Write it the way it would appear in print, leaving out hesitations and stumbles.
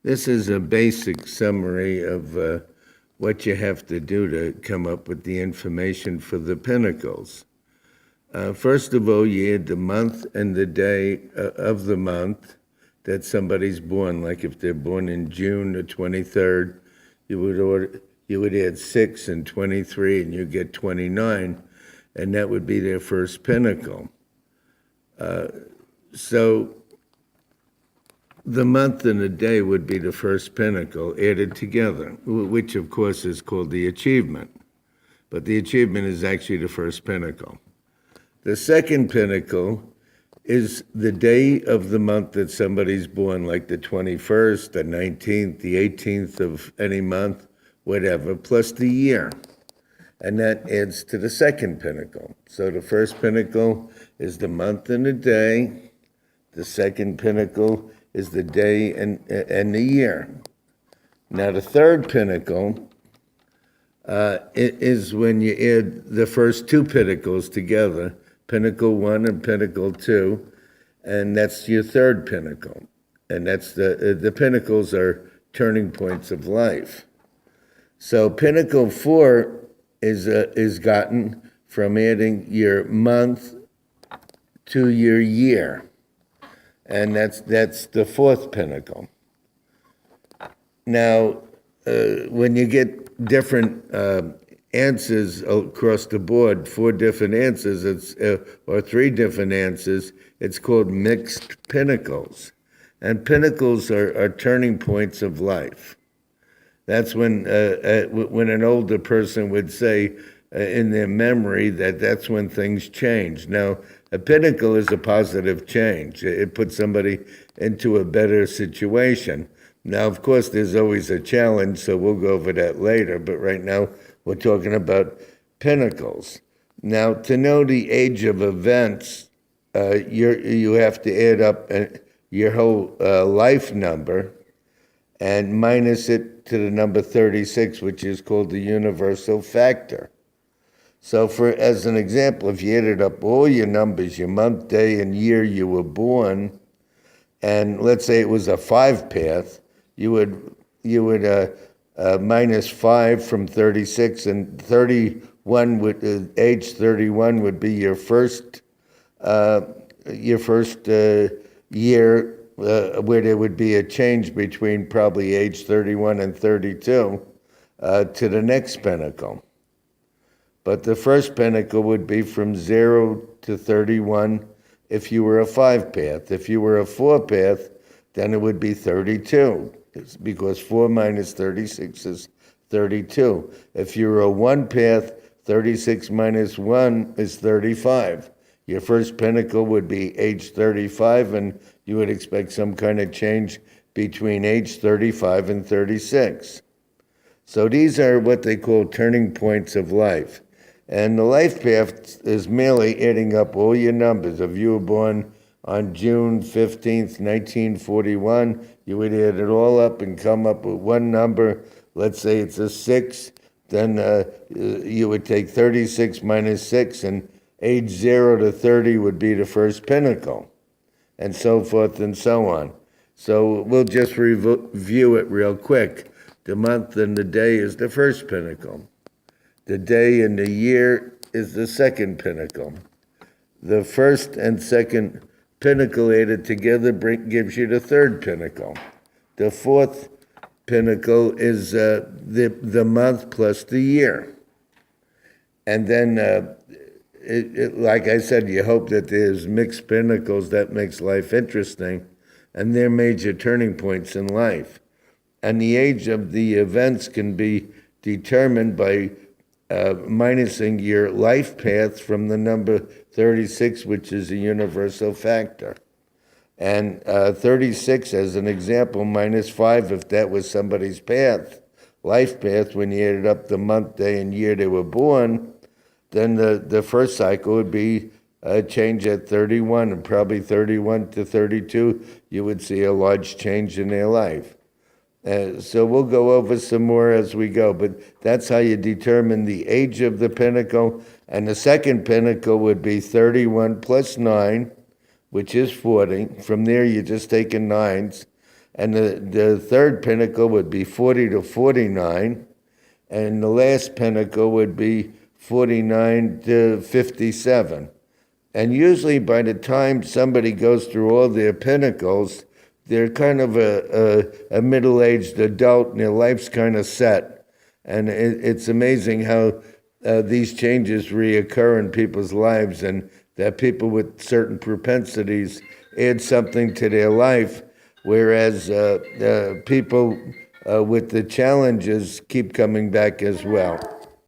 This is a basic summary of what you have to do to come up with the information for the pinnacles. First of all, you add the month and the day of the month that somebody's born. Like if they're born in June the 23rd, you would add 6 and 23, and you get 29, and that would be their first pinnacle. So the month and the day would be the first pinnacle added together, which of course is called the achievement. But the achievement is actually the first pinnacle. The second pinnacle is the day of the month that somebody's born, like the 21st, the 19th, the 18th of any month, whatever, plus the year. And that adds to the second pinnacle. So the first pinnacle is the month and the day. The second pinnacle is the day and the year. Now the third pinnacle is when you add the first two pinnacles together, pinnacle 1 and pinnacle 2, and that's your third pinnacle. And that's the pinnacles are turning points of life. So pinnacle 4 is gotten from adding your month to your year. And that's the fourth pinnacle. Now, when you get different answers across the board, 4 different answers, or 3 different answers, it's called mixed pinnacles. And pinnacles are turning points of life. That's when an older person would say in their memory that's when things change. Now, a pinnacle is a positive change. It puts somebody into a better situation. Now, of course, there's always a challenge, so we'll go over that later. But right now, we're talking about pinnacles. Now, to know the age of events, you have to add up your whole life number and minus it to the number 36, which is called the universal factor. So as an example, if you added up all your numbers, your month, day, and year you were born, and let's say it was a 5 path, you would minus 5 from 36, and 31 would age 31 would be your first year where there would be a change between probably age 31 and 32 to the next pinnacle. But the first pinnacle would be from 0 to 31 if you were a 5 path. If you were a 4 path, then it would be 32, because 4 minus 36 is 32. If you're a 1 path, 36 minus 1 is 35. Your first pinnacle would be age 35, and you would expect some kind of change between age 35 and 36. So these are what they call turning points of life. And the life path is merely adding up all your numbers. If you were born on June 15th, 1941, you would add it all up and come up with one number. Let's say it's a 6. Then you would take 36 minus 6, and age 0 to 30 would be the first pinnacle, and so forth and so on. So we'll just review it real quick. The month and the day is the first pinnacle. The day and the year is the second pinnacle. The first and second pinnacle added together gives you the third pinnacle. The fourth pinnacle is the month plus the year. And then, like I said, you hope that there's mixed pinnacles. That makes life interesting. And they're major turning points in life. And the age of the events can be determined by minusing your life path from the number 36, which is a universal factor. And 36, as an example, minus 5, if that was somebody's life path, when you added up the month, day, and year they were born, then the first cycle would be a change at 31, and probably 31 to 32, you would see a large change in their life. So we'll go over some more as we go, but that's how you determine the age of the pinnacle. And the second pinnacle would be 31 plus 9, which is 40. From there, you're just taking nines. And the third pinnacle would be 40 to 49, and the last pinnacle would be 49 to 57. And usually by the time somebody goes through all their pinnacles, they're kind of a middle-aged adult and their life's kind of set. And it's amazing how these changes reoccur in people's lives, and that people with certain propensities add something to their life, whereas people with the challenges keep coming back as well.